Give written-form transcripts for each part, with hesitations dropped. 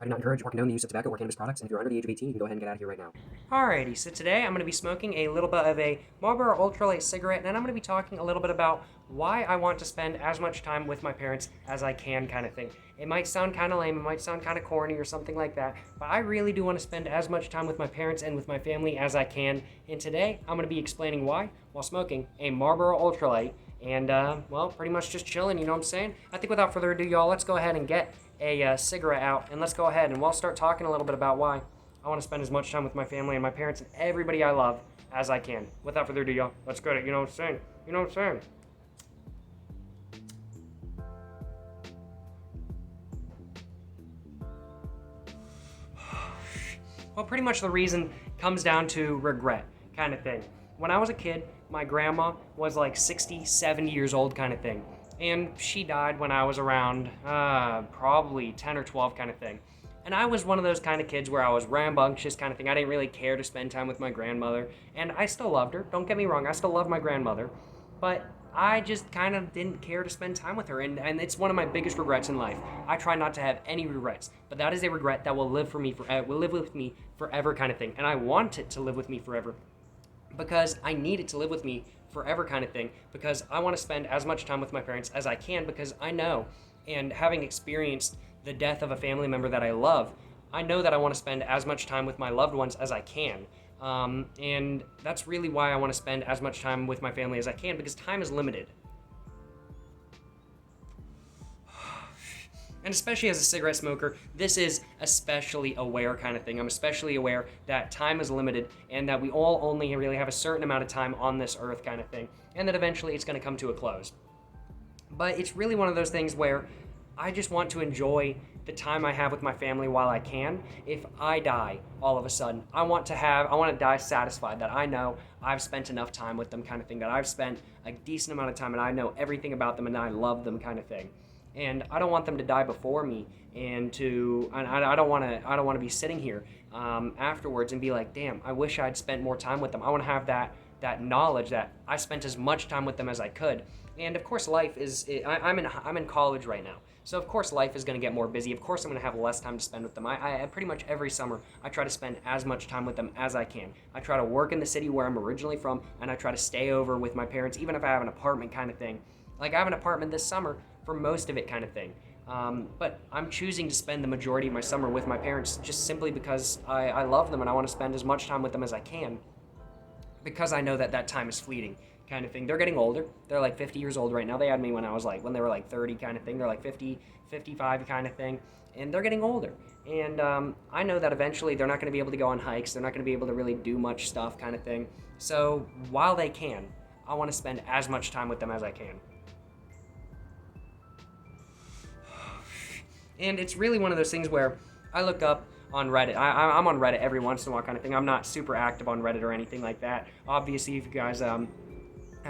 I do not encourage or condone the use of tobacco or cannabis products, and if you're under the age of 18, you can go ahead and get out of here right now. Alrighty, so today I'm going to be smoking a little bit of a Marlboro Ultralight cigarette, and I'm going to be talking a little bit about why I want to spend as much time with my parents as I can, kind of thing. It might sound kind of lame, it might sound kind of corny or something like that, but I really do want to spend as much time with my parents and with my family as I can, and today I'm going to be explaining why while smoking a Marlboro Ultralight, and well, pretty much just chilling, you know what I'm saying? I think without further ado, y'all, let's go ahead and get a cigarette out, and let's go ahead and we'll start talking a little bit about why I want to spend as much time with my family and my parents and everybody I love as I can. Without further ado, y'all, let's get it. You know what I'm saying? You know what I'm saying? Well, pretty much the reason comes down to regret, kind of thing. When I was a kid, my grandma was like 60, 70 years old, kind of thing. And she died when I was around probably 10 or 12, kind of thing. And I was one of those kind of kids where I was rambunctious, kind of thing. I didn't really care to spend time with my grandmother. And I still loved her. Don't get me wrong, I still love my grandmother. But I just kind of didn't care to spend time with her. And it's one of my biggest regrets in life. I try not to have any regrets. But that is a regret that will live for me, will live with me forever, kind of thing. And I want it to live with me forever because I need it to live with me forever, kind of thing, because I want to spend as much time with my parents as I can, because I know, and having experienced the death of a family member that I love, I know that I want to spend as much time with my loved ones as I can. And that's really why I want to spend as much time with my family as I can, because time is limited. And especially as a cigarette smoker, this is especially aware, kind of thing. I'm especially aware that time is limited and that we all only really have a certain amount of time on this earth, kind of thing, and that eventually it's going to come to a close. But it's really one of those things where I just want to enjoy the time I have with my family while I can. If I die all of a sudden, I want to die satisfied that I know I've spent enough time with them, kind of thing, that I've spent a decent amount of time and I know everything about them and I love them, kind of thing. And I don't want them to die before me, and I don't want to be sitting here afterwards and be like, damn, I wish I'd spent more time with them. I want to have that knowledge that I spent as much time with them as I could. And of course, life is I'm in college right now, so of course life is going to get more busy. Of course, I'm going to have less time to spend with them. I pretty much every summer I try to spend as much time with them as I can. I try to work in the city where I'm originally from, and I try to stay over with my parents, even if I have an apartment, kind of thing. Like I have an apartment this summer for most of it, kind of thing. But I'm choosing to spend the majority of my summer with my parents just simply because I love them and I want to spend as much time with them as I can, because I know that that time is fleeting, kind of thing. They're getting older. They're like 50 years old right now. They had me when they were like 30, kind of thing. They're like 50, 55, kind of thing. And they're getting older. And I know that eventually they're not going to be able to go on hikes. They're not going to be able to really do much stuff, kind of thing. So while they can, I want to spend as much time with them as I can. And it's really one of those things where I look up on Reddit. I'm on Reddit every once in a while, kind of thing. I'm not super active on Reddit or anything like that. Obviously, if you guys have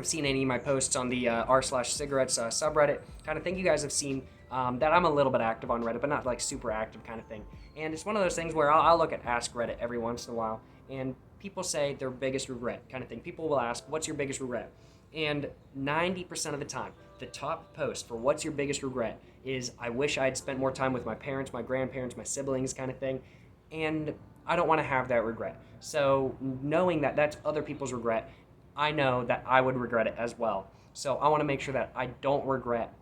seen any of my posts on the r/cigarettes subreddit, kind of thing, you guys have seen that I'm a little bit active on Reddit, but not like super active, kind of thing. And it's one of those things where I'll look at Ask Reddit every once in a while, and people say their biggest regret, kind of thing. People will ask, what's your biggest regret? And 90% of the time, the top post for what's your biggest regret is, I wish I had spent more time with my parents, my grandparents, my siblings, kind of thing. And I don't want to have that regret. So knowing that that's other people's regret, I know that I would regret it as well. So I want to make sure that I don't regret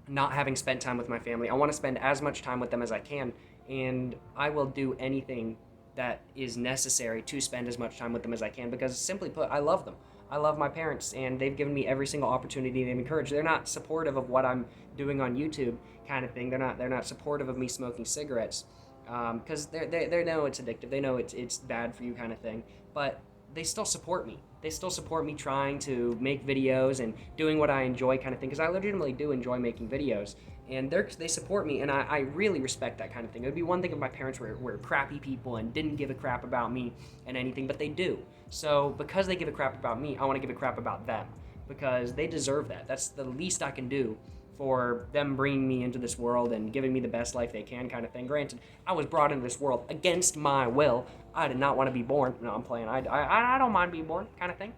not having spent time with my family. I want to spend as much time with them as I can, and I will do anything that is necessary to spend as much time with them as I can, because simply put, I love them. I love my parents, and they've given me every single opportunity they've encouraged. They're not supportive of what I'm doing on YouTube, kind of thing. They're not supportive of me smoking cigarettes, because they know it's addictive. They know it's bad for you, kind of thing. But they still support me. They still support me trying to make videos and doing what I enjoy, kind of thing, because I legitimately do enjoy making videos. And they support me, and I really respect that, kind of thing. It would be one thing if my parents were crappy people and didn't give a crap about me and anything, but they do. So because they give a crap about me, I want to give a crap about them, because they deserve that. That's the least I can do for them bringing me into this world and giving me the best life they can, kind of thing. Granted, I was brought into this world against my will. I did not want to be born. No, I'm playing. I don't mind being born, kind of thing.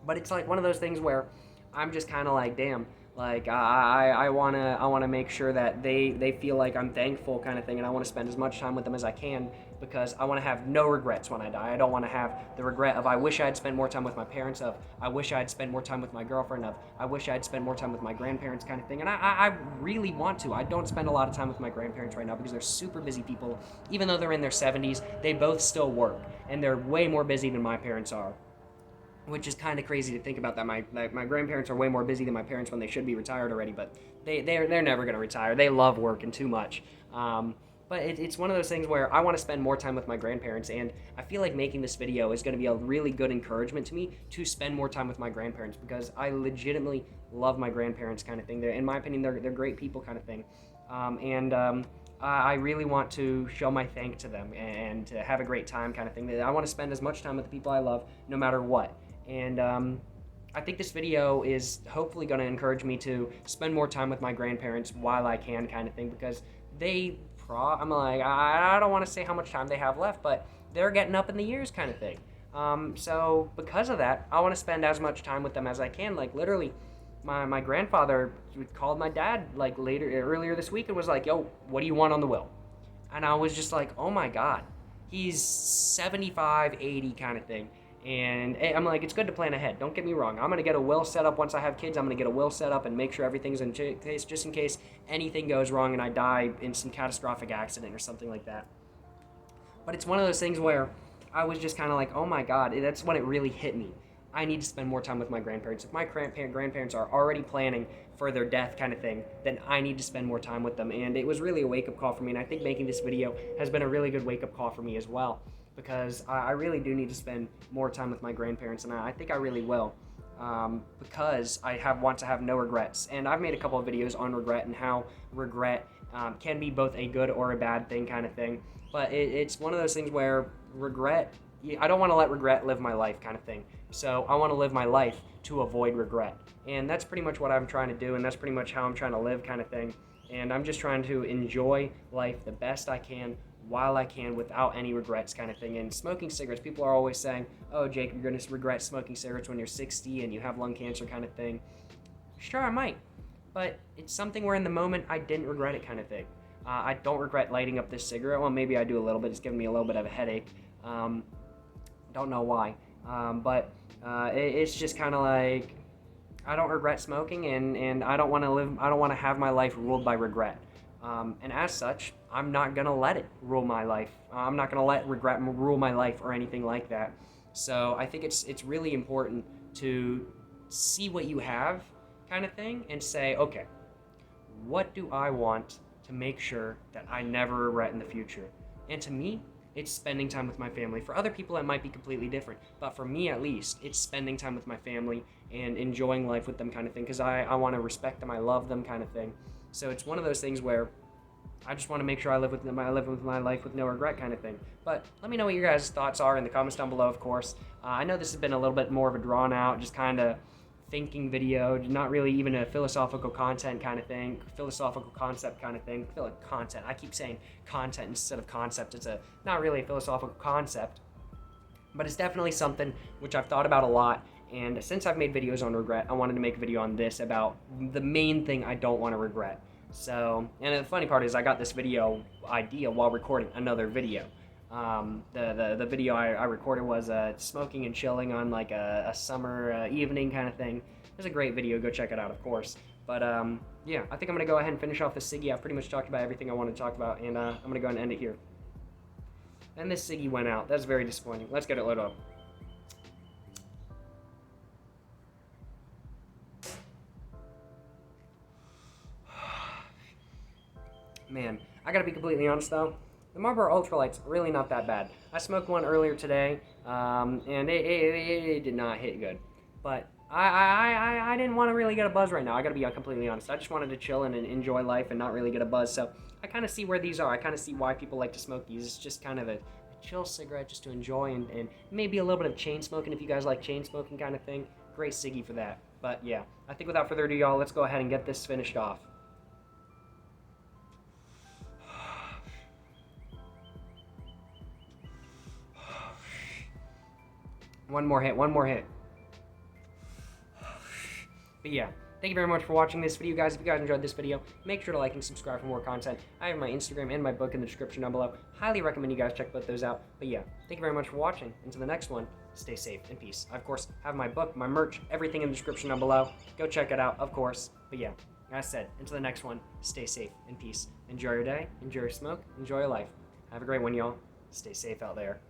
But it's like one of those things where I'm just kind of like, damn, Like I wanna make sure that they feel like I'm thankful kind of thing, and I want to spend as much time with them as I can because I want to have no regrets when I die. I don't want to have the regret of I wish I had spent more time with my parents, of I wish I had spent more time with my girlfriend, of I wish I had spent more time with my grandparents kind of thing. And I really want to. I don't spend a lot of time with my grandparents right now because they're super busy people. Even though they're in their 70s, they both still work, and they're way more busy than my parents are, which is kind of crazy to think about. That my grandparents are way more busy than my parents when they should be retired already, but they're never going to retire. They love working too much. But it's one of those things where I want to spend more time with my grandparents, and I feel like making this video is going to be a really good encouragement to me to spend more time with my grandparents, because I legitimately love my grandparents kind of thing. In my opinion, they're great people kind of thing. I really want to show my thanks to them and to have a great time kind of thing. I want to spend as much time with the people I love no matter what. And I think this video is hopefully going to encourage me to spend more time with my grandparents while I can kind of thing, because I'm like, I don't want to say how much time they have left, but they're getting up in the years kind of thing. So because of that, I want to spend as much time with them as I can. Like literally, my grandfather called my dad like earlier this week and was like, yo, what do you want on the will? And I was just like, oh my God, he's 75, 80 kind of thing. And I'm like, it's good to plan ahead. Don't get me wrong. I'm going to get a will set up once I have kids. I'm going to get a will set up and make sure everything's in case, just in case anything goes wrong and I die in some catastrophic accident or something like that. But it's one of those things where I was just kind of like, oh my God, that's when it really hit me. I need to spend more time with my grandparents. If my grandparents are already planning for their death kind of thing, then I need to spend more time with them. And it was really a wake-up call for me, and I think making this video has been a really good wake-up call for me as well, because I really do need to spend more time with my grandparents, and I think I really will, because I want to have no regrets. And I've made a couple of videos on regret and how regret can be both a good or a bad thing kind of thing. But it's one of those things where regret, I don't want to let regret live my life kind of thing. So I want to live my life to avoid regret. And that's pretty much what I'm trying to do, and that's pretty much how I'm trying to live kind of thing. And I'm just trying to enjoy life the best I can while I can without any regrets kind of thing. And smoking cigarettes, people are always saying, oh, Jake, you're going to regret smoking cigarettes when you're 60 and you have lung cancer kind of thing. Sure, I might. But it's something where in the moment I didn't regret it kind of thing. I don't regret lighting up this cigarette. Well, maybe I do a little bit. It's giving me a little bit of a headache. Don't know why. But it's just kind of like, I don't regret smoking, and I don't want to have my life ruled by regret. And as such, I'm not going to let it rule my life. I'm not going to let regret rule my life or anything like that. So I think it's really important to see what you have kind of thing and say, okay, what do I want to make sure that I never regret in the future? And to me, it's spending time with my family. For other people, it might be completely different. But for me, at least, it's spending time with my family and enjoying life with them kind of thing, because I want to respect them, I love them kind of thing. So it's one of those things where I just want to make sure I live with my life with no regret kind of thing. But let me know what your guys' thoughts are in the comments down below, of course. I know this has been a little bit more of a drawn out, just kind of thinking video, not really even a philosophical content kind of thing, philosophical concept kind of thing. Content. I keep saying content instead of concept. It's not really a philosophical concept, but it's definitely something which I've thought about a lot. And since I've made videos on regret, I wanted to make a video on this about the main thing I don't want to regret. So, and the funny part is I got this video idea while recording another video. The video I recorded was smoking and chilling on like a summer evening kind of thing. It's a great video. Go check it out, of course. But yeah, I think I'm going to go ahead and finish off this ciggy. I've pretty much talked about everything I want to talk about, and I'm going to go ahead and end it here. And this ciggy went out. That's very disappointing. Let's get it lit up. Man, I gotta be completely honest though, the Marlboro Ultralight's really not that bad. I smoked one earlier today, and it did not hit good. But I didn't want to really get a buzz right now. I gotta be completely honest. I just wanted to chill and enjoy life and not really get a buzz. So I kind of see where these are. I kind of see why people like to smoke these. It's just kind of a chill cigarette just to enjoy, and maybe a little bit of chain smoking if you guys like chain smoking kind of thing. Great ciggy for that. But yeah, I think without further ado, y'all, let's go ahead and get this finished off. One more hit. But yeah, Thank you very much for watching this video, guys. If you guys enjoyed this video, make sure to like and subscribe for more content. I have my Instagram and my book in the description down below. Highly recommend you guys check both those out. But yeah, thank you very much for watching. Until the next one, stay safe and peace. I, of course, have my book, my merch, everything in the description down below. Go check it out, of course. But yeah, like I said, until the next one, stay safe and peace. Enjoy your day, enjoy your smoke, enjoy your life. Have a great one, y'all. Stay safe out there.